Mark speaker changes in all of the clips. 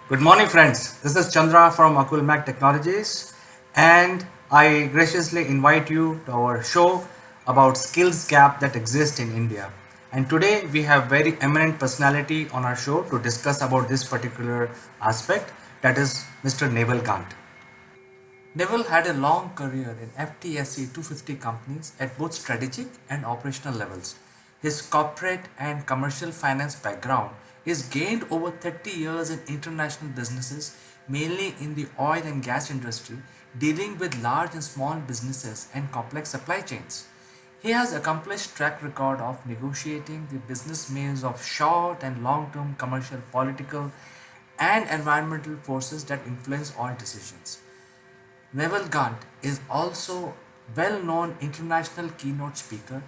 Speaker 1: Good morning, friends. This is Chandra from Mac Technologies, and I graciously invite you to our show about skills gap that exists in India. And today we have very eminent personality on our show to discuss about this particular aspect. That is Mr. Neville Gaunt. Neville had a long career in FTSE 250 companies at both strategic and operational levels. His corporate and commercial finance background is gained over 30 years in international businesses, mainly in the oil and gas industry, dealing with large and small businesses and complex supply chains. He has accomplished track record of negotiating the business means of short and long-term commercial, political, and environmental forces that influence all decisions. Neville Gaunt is also well-known international keynote speaker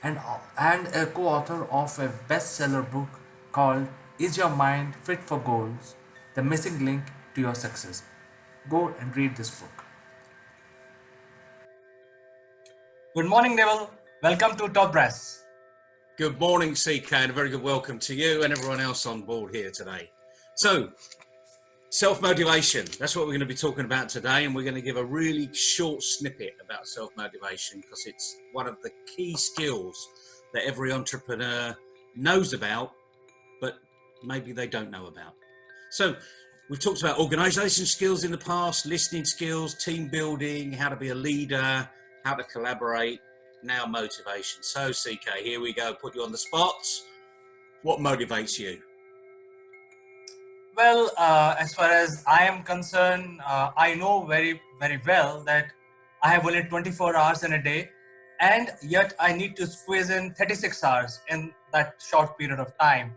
Speaker 1: and a co-author of a bestseller book called Is Your Mind Fit for Goals? The Missing Link to Your Success. Go and read this book. Good morning, Neville. Welcome to TopBrass.
Speaker 2: Good morning, CK, and a very good welcome to you and everyone else on board here today. So, self-motivation, that's what we're going to be talking about today, and we're going to give a really short snippet about self-motivation because it's one of the key skills that every entrepreneur knows about, but maybe they don't know about. So, we've talked about organisation skills in the past, listening skills, team building, how to be a leader, how to collaborate, now motivation. So, CK, here we go, put you on the spot. What motivates you?
Speaker 1: Well, as far as I am concerned, I know very well that I have only 24 hours in a day, and yet I need to squeeze in 36 hours in that short period of time.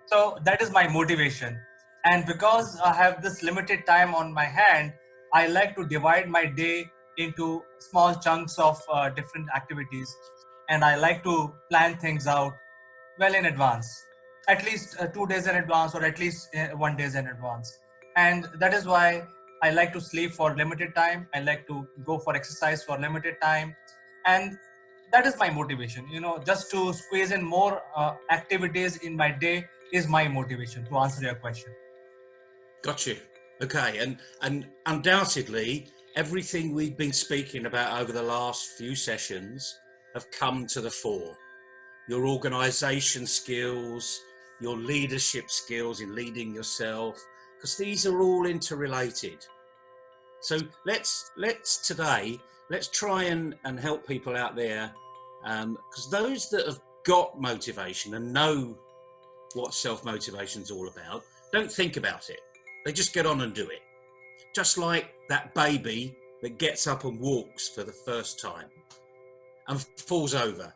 Speaker 1: So that is my motivation. And because I have this limited time on my hand, I like to divide my day into small chunks of different activities, and I like to plan things out well in advance, at least 2 days in advance, or at least 1 days in advance. And that is why I like to sleep for limited time. I like to go for exercise for limited time, and that is my motivation. Just to squeeze in more activities in my day is my motivation, to answer your question.
Speaker 2: Got you. Okay, and undoubtedly, everything we've been speaking about over the last few sessions have come to the fore. Your organisation skills, your leadership skills in leading yourself, because these are all interrelated. So let's today, let's try and help people out there, because those that have got motivation and know what self-motivation is all about, don't think about it. They just get on and do it. Just like that baby that gets up and walks for the first time and falls over,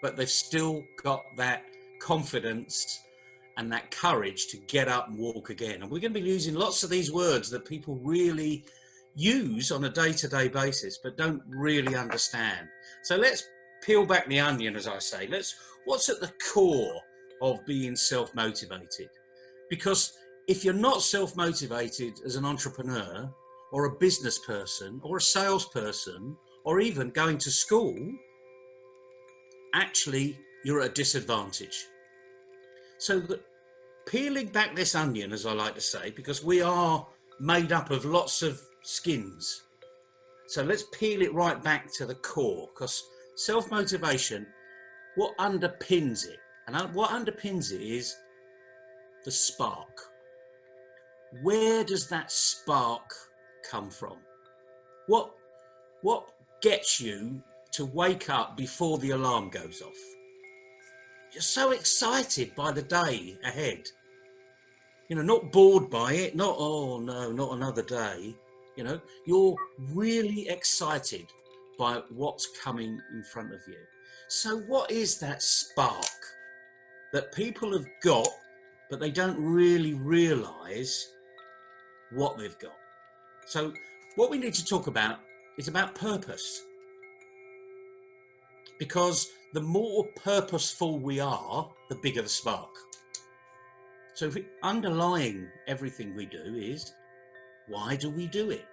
Speaker 2: but they've still got that confidence and that courage to get up and walk again. And we're going to be using lots of these words that people really use on a day-to-day basis, but don't really understand. So let's peel back the onion, as I say. What's at the core of being self-motivated? Because if you're not self-motivated as an entrepreneur or a business person or a salesperson or even going to school, actually you're at a disadvantage. So peeling back this onion, as I like to say, because we are made up of lots of skins. So let's peel it right back to the core, because self-motivation, what underpins it? And what underpins it is the spark. Where does that spark come from? What gets you to wake up before the alarm goes off? You're so excited by the day ahead. Not bored by it, not, oh no, not another day. You're really excited by what's coming in front of you. So what is that spark that people have got, but they don't really realize what they've got? So what we need to talk about is about purpose. Because the more purposeful we are, the bigger the spark. So if underlying everything we do is, why do we do it?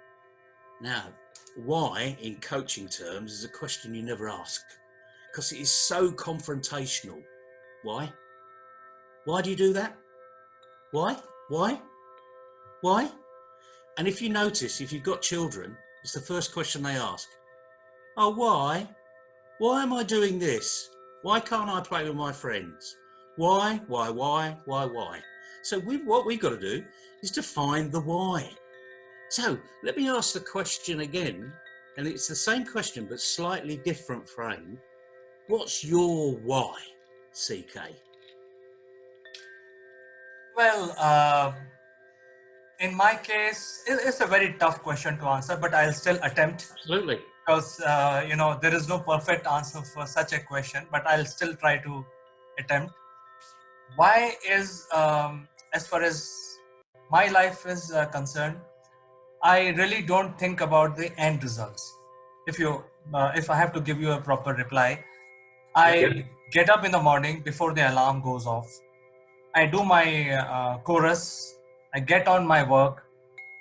Speaker 2: Now, why in coaching terms is a question you never ask, because it is so confrontational. Why? Why do you do that? Why? Why? And if you notice, if you've got children, it's the first question they ask. Oh, why? Why am I doing this? Why can't I play with my friends? Why? Why? So what we've got to do is to find the why. So let me ask the question again, and it's the same question but slightly different frame. What's your why, CK?
Speaker 1: Well, in my case, it's a very tough question to answer, but I'll still attempt
Speaker 2: Absolutely.
Speaker 1: because there is no perfect answer for such a question, but I'll still try to attempt. Why is, as far as my life is concerned, I really don't think about the end results. If I have to give you a proper reply,
Speaker 2: Yep.
Speaker 1: I get up in the morning before the alarm goes off. I do my chorus, I get on my work,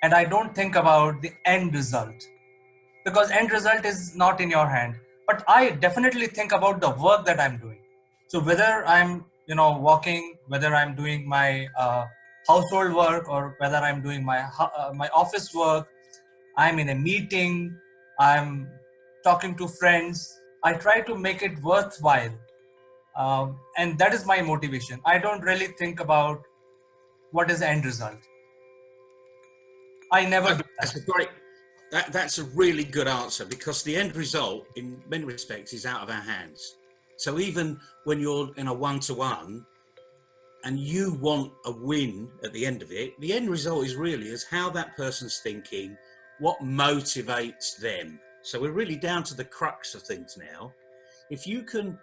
Speaker 1: and I don't think about the end result because end result is not in your hand. But I definitely think about the work that I'm doing. So whether I'm walking, whether I'm doing my household work, or whether I'm doing my office work, I'm in a meeting, I'm talking to friends, I try to make it worthwhile. And that is my motivation. I don't really think about what is the end result. I never do that.
Speaker 2: That's a great. That's a really good answer because the end result, in many respects, is out of our hands. So even when you're in a one-to-one and you want a win at the end of it, the end result is really is how that person's thinking, what motivates them. So we're really down to the crux of things now. If you can,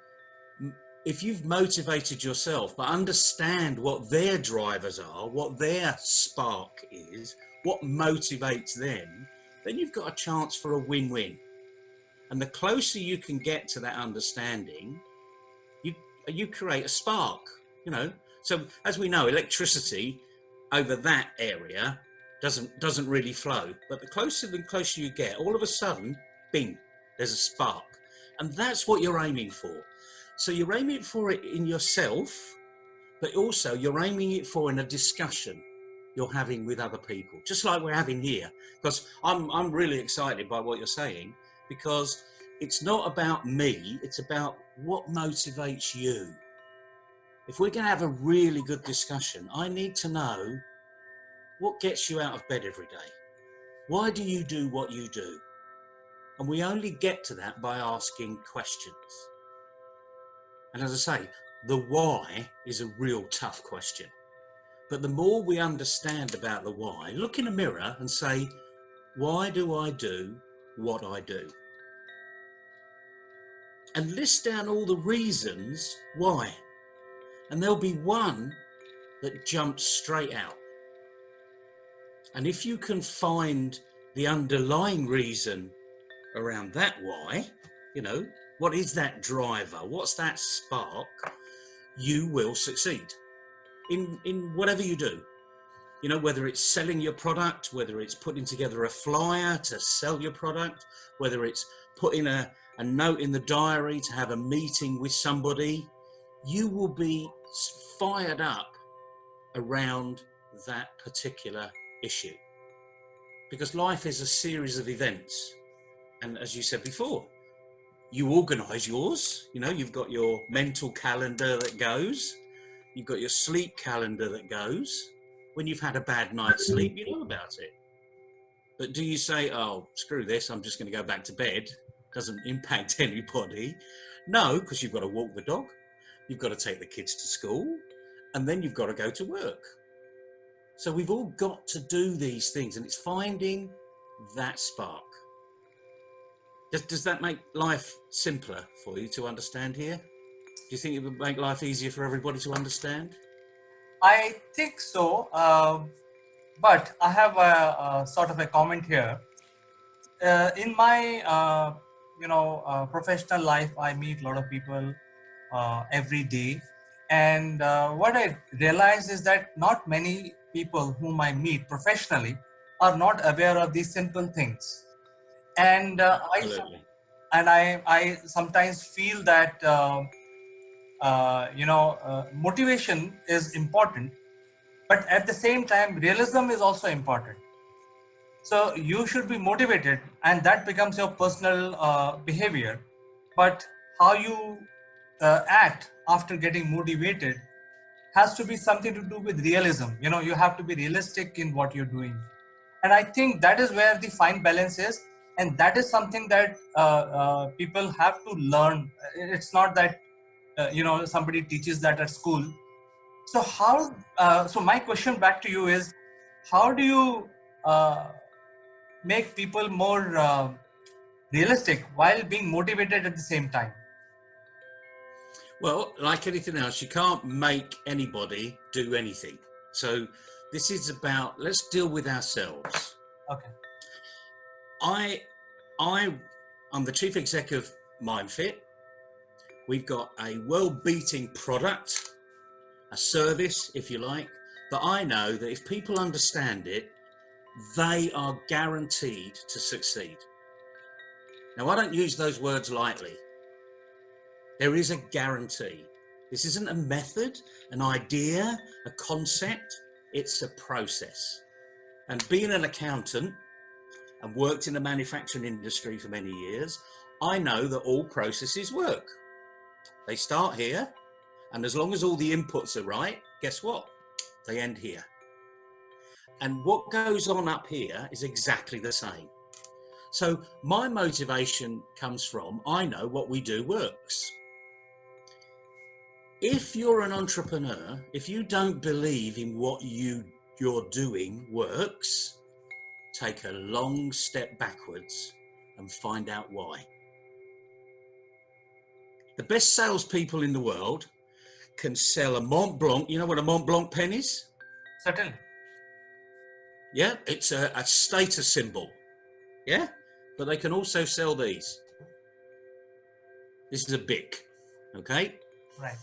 Speaker 2: if you've motivated yourself, but understand what their drivers are, what their spark is, what motivates them, then you've got a chance for a win-win. And the closer you can get to that understanding, you you create a spark, you know. So as we know, electricity over that area doesn't really flow. But the closer you get, all of a sudden, bing, there's a spark. And that's what you're aiming for. So you're aiming for it in yourself, but also you're aiming it for in a discussion you're having with other people, just like we're having here. Because I'm really excited by what you're saying, because it's not about me, it's about what motivates you. If we're going to have a really good discussion, I need to know what gets you out of bed every day. Why do you do what you do? And we only get to that by asking questions. And as I say, the why is a real tough question. But the more we understand about the why, look in a mirror and say, why do I do what I do? And list down all the reasons why. And there'll be one that jumps straight out. And if you can find the underlying reason around that why, what is that driver? What's that spark? You will succeed in whatever you do. Whether it's selling your product, whether it's putting together a flyer to sell your product, whether it's putting a note in the diary to have a meeting with somebody, you will be fired up around that particular issue. Because life is a series of events. And as you said before, you organize yours. You've got your mental calendar that goes, you've got your sleep calendar that goes. When you've had a bad night's sleep, you know about it. But do you say, oh, screw this, I'm just going to go back to bed? Doesn't impact anybody. No, because you've got to walk the dog, you've got to take the kids to school, and then you've got to go to work. So we've all got to do these things, and it's finding that spark. Does that make life simpler for you to understand here? Do you think it would make life easier for everybody to understand?
Speaker 1: I think so, but I have a sort of a comment here. In my professional life, I meet a lot of people every day, and what I realize is that not many people whom I meet professionally are not aware of these simple things. And
Speaker 2: Absolutely.
Speaker 1: I sometimes feel that motivation is important, But at the same time, realism is also important. So you should be motivated, and that becomes your personal behavior. But how you act after getting motivated has to be something to do with realism. You know, you have to be realistic in what you're doing, and I think that is where the fine balance is, and that is something that people have to learn. It's not that somebody teaches that at school. So how? So my question back to you is, how do you uh, make people more realistic while being motivated at the same time?
Speaker 2: Well, like anything else, you can't make anybody do anything. So this is about, let's deal with ourselves.
Speaker 1: Okay.
Speaker 2: I, I, I'm the chief exec of MindFit. We've got a well-beating product, a service, if you like, that I know that if people understand it, they are guaranteed to succeed. Now, I don't use those words lightly. There is a guarantee. This isn't a method, an idea, a concept. It's a process. And being an accountant and worked in the manufacturing industry for many years, I know that all processes work. They start here, and as long as all the inputs are right, guess what? They end here. And what goes on up here is exactly the same. So my motivation comes from, I know what we do works. If you're an entrepreneur, if you don't believe in what you're doing works, take a long step backwards and find out why. The best salespeople in the world can sell a Mont Blanc. You know what a Mont Blanc pen is?
Speaker 1: Certainly.
Speaker 2: Yeah, it's a status symbol. Yeah, but they can also sell these. This is a Bic, okay?
Speaker 1: Right.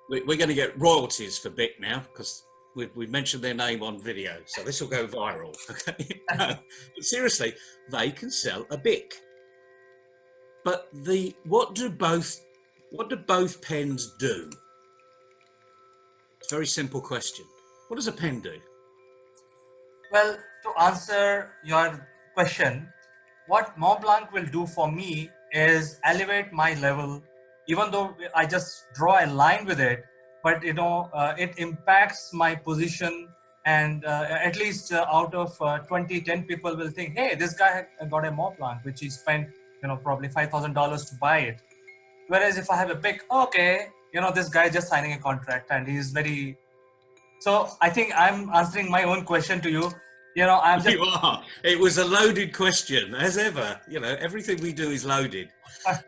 Speaker 2: We're going to get royalties for Bic now because we've mentioned their name on video, so this will go viral. Okay, no, but seriously, they can sell a Bic. But what do both pens do? It's a very simple question. What does a pen do?
Speaker 1: Well, to answer your question, what Mont Blanc will do for me is elevate my level, even though I just draw a line with it, but it impacts my position. And at least out of 20, 10 people will think, hey, this guy got a Mont Blanc, which he spent, probably $5,000 to buy it. Whereas if I have a pick, okay, this guy just signing a contract and he's very. So I think I'm answering my own question to you. I'm just.
Speaker 2: You are. It was a loaded question, as ever. You know, everything we do is loaded.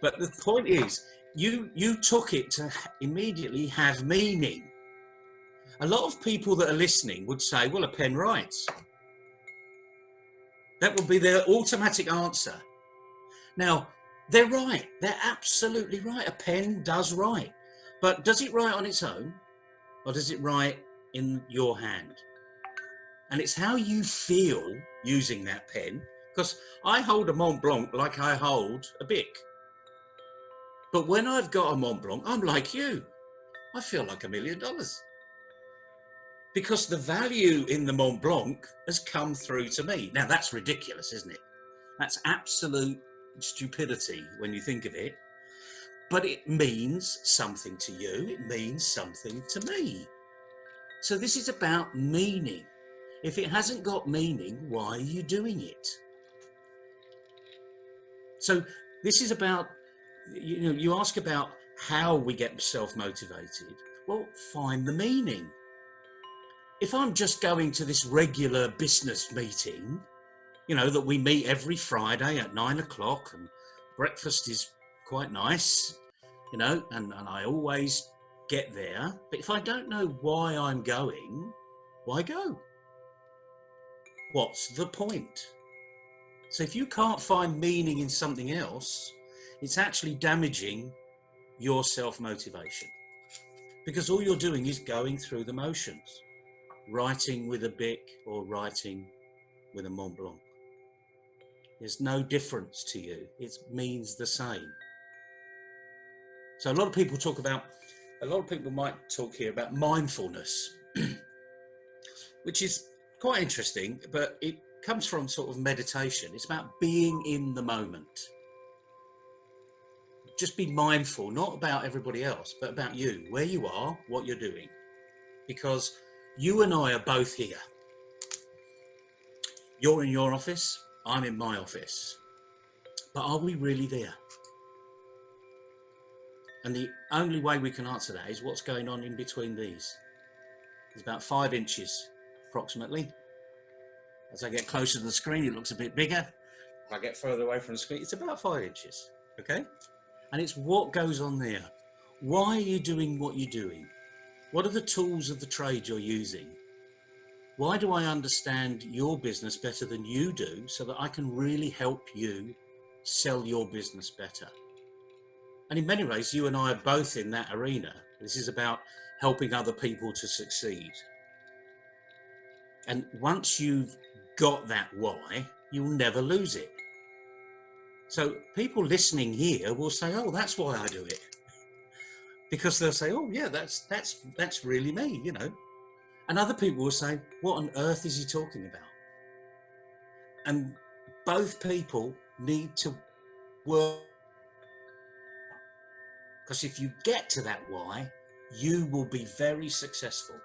Speaker 2: But the point is, you took it to immediately have meaning. A lot of people that are listening would say, well, a pen writes. That would be their automatic answer. Now, they're right. They're absolutely right. A pen does write. But does it write on its own? Or does it write in your hand? And it's how you feel using that pen. Because I hold a Mont Blanc like I hold a Bic. But when I've got a Mont Blanc, I'm like you. I feel like $1 million. Because the value in the Mont Blanc has come through to me. Now, that's ridiculous, isn't it? That's absolute stupidity when you think of it. But it means something to you. It means something to me. So this is about meaning. If it hasn't got meaning, why are you doing it? So this is about, you ask about how we get self-motivated. Well, find the meaning. If I'm just going to this regular business meeting, that we meet every Friday at 9 o'clock and breakfast is quite nice, and I always get there. But if I don't know why I'm going, why go? What's the point? So if you can't find meaning in something else, it's actually damaging your self-motivation, because all you're doing is going through the motions, writing with a Bic or writing with a Mont Blanc. There's no difference to you. It means the same. So a lot of people might talk here about mindfulness. which is quite interesting, but it comes from sort of meditation. It's about being in the moment. Just be mindful, not about everybody else, but about you, where you are, what you're doing. Because you and I are both here. You're in your office, I'm in my office. But are we really there? And the only way we can answer that is what's going on in between these. It's about 5 inches, approximately. As I get closer to the screen, it looks a bit bigger. If I get further away from the screen, it's about 5 inches, okay? And it's what goes on there. Why are you doing what you're doing? What are the tools of the trade you're using? Why do I understand your business better than you do so that I can really help you sell your business better? And in many ways, you and I are both in that arena. This is about helping other people to succeed. And once you've got that why, you'll never lose it. So people listening here will say, oh, that's why I do it. Because they'll say, oh yeah, that's really me, you know. And other people will say, what on earth is he talking about? And both people need to work. Because if you get to that why, you will be very successful.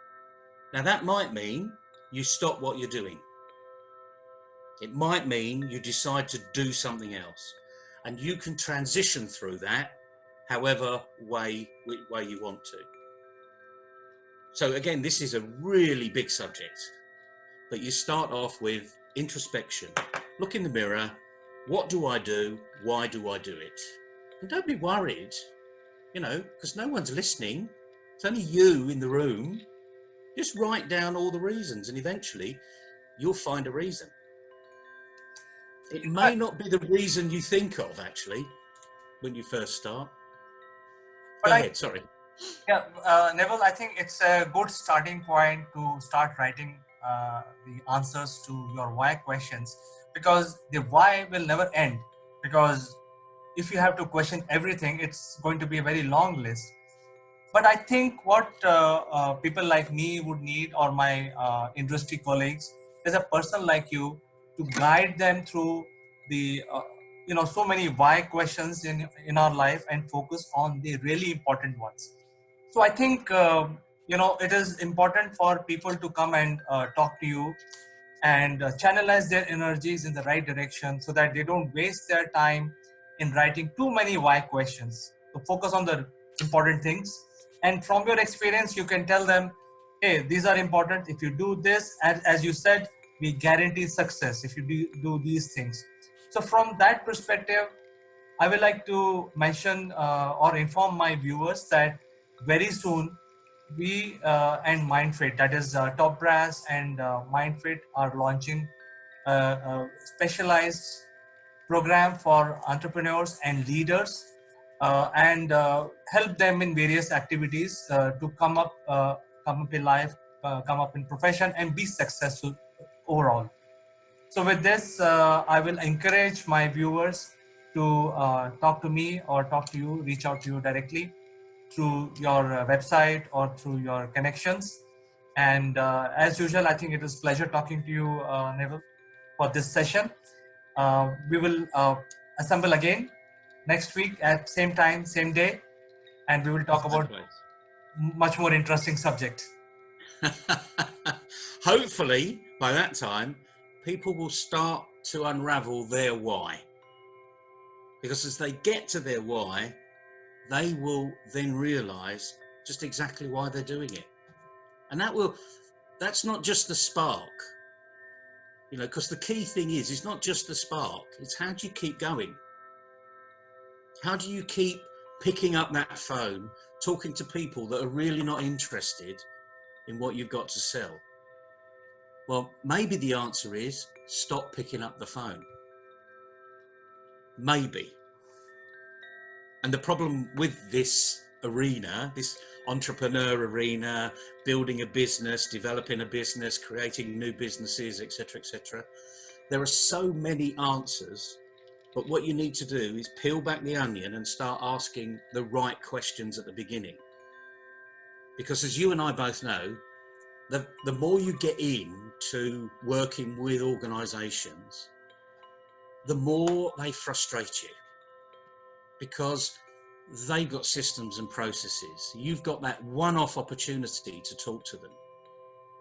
Speaker 2: Now that might mean you stop what you're doing. It might mean you decide to do something else. And you can transition through that however way you want to. So again, this is a really big subject, but you start off with introspection. Look in the mirror. What do I do? Why do I do it? And don't be worried, you know, because no one's listening. It's only you in the room. Just write down all the reasons and eventually you'll find a reason. It may not be the reason you think of actually when you first start. Go
Speaker 1: But
Speaker 2: ahead, sorry.
Speaker 1: Yeah, Neville, I think it's a good starting point to start writing the answers to your why questions, because the why will never end. Because if you have to question everything, it's going to be a very long list. But I think what people like me would need, or my industry colleagues, is a person like you to guide them through the so many why questions in our life and focus on the really important ones. So I think it is important for people to come and talk to you and channelize their energies in the right direction so that they don't waste their time in writing too many why questions. So focus on the important things, and from your experience you can tell them, hey, these are important. If you do this, as you said, we guarantee success if you do these things. So from that perspective, I would like to mention or inform my viewers that very soon we and MindFit, that is TopBrass and MindFit, are launching a specialized program for entrepreneurs and leaders and help them in various activities to come up in life, come up in profession, and be successful overall. So with this, I will encourage my viewers to talk to me or talk to you, reach out to you directly through your website or through your connections. And as usual, I think it is a pleasure talking to you, Neville, for this session. We will assemble again next week at same time, same day, and we will talk about much more interesting subject.
Speaker 2: Hopefully, by that time, people will start to unravel their why. Because as they get to their why, they will then realize just exactly why they're doing it. And that's not just the spark, you know, because the key thing is, it's not just the spark, it's how do you keep going? How do you keep picking up that phone, talking to people that are really not interested in what you've got to sell? Well, maybe the answer is stop picking up the phone. Maybe. And the problem with this arena, this entrepreneur arena, building a business, developing a business, creating new businesses, etc., there are so many answers, but what you need to do is peel back the onion and start asking the right questions at the beginning. Because as you and I both know, the more you get into working with organizations, the more they frustrate you, because they've got systems and processes. You've got that one-off opportunity to talk to them.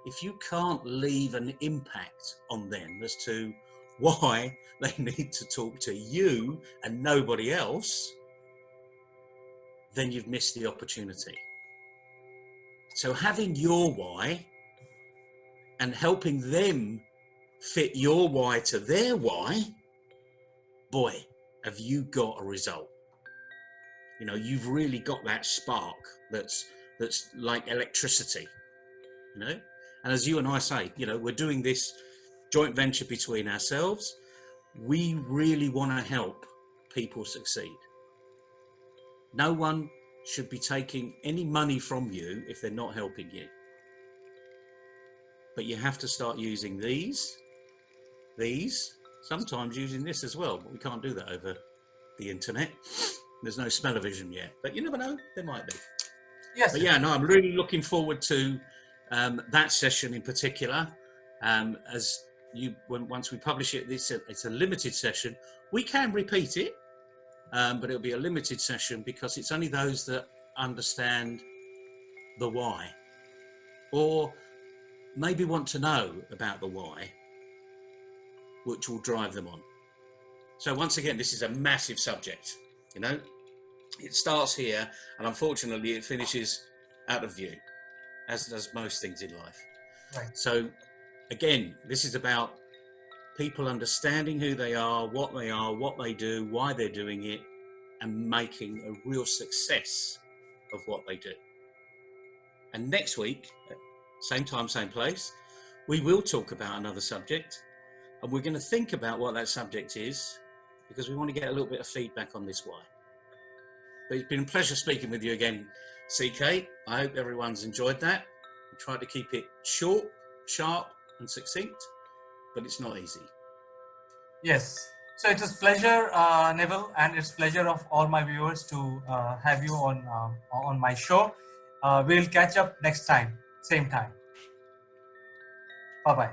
Speaker 2: If you can't leave an impact on them as to why they need to talk to you and nobody else, then you've missed the opportunity. So having your why and helping them fit your why to their why, boy, have you got a result. You know, you've really got that spark that's like electricity, you know. And as you and I say, you know, we're doing this joint venture between ourselves. We really want to help people succeed. No one should be taking any money from you if they're not helping you. But you have to start using these, sometimes using this as well, but we can't do that over the internet. There's no smell-o-vision yet, but you never know, there might be.
Speaker 1: Yes.
Speaker 2: But yeah, no, I'm really looking forward to that session in particular. As once we publish it, it's a limited session. We can repeat it, but it'll be a limited session because it's only those that understand the why, or maybe want to know about the why, which will drive them on. So once again, this is a massive subject, you know. It starts here, and unfortunately it finishes out of view, as does most things in life.
Speaker 1: Right.
Speaker 2: So again, this is about people understanding who they are, what they do, why they're doing it, and making a real success of what they do. And next week, same time, same place, we will talk about another subject, and we're going to think about what that subject is, because we want to get a little bit of feedback on this why. But it's been a pleasure speaking with you again, CK. I hope everyone's enjoyed that. We tried to keep it short, sharp, and succinct, but it's not easy.
Speaker 1: Yes. So it is pleasure, Neville, and it's pleasure of all my viewers to have you on my show. We'll catch up next time, same time. Bye bye.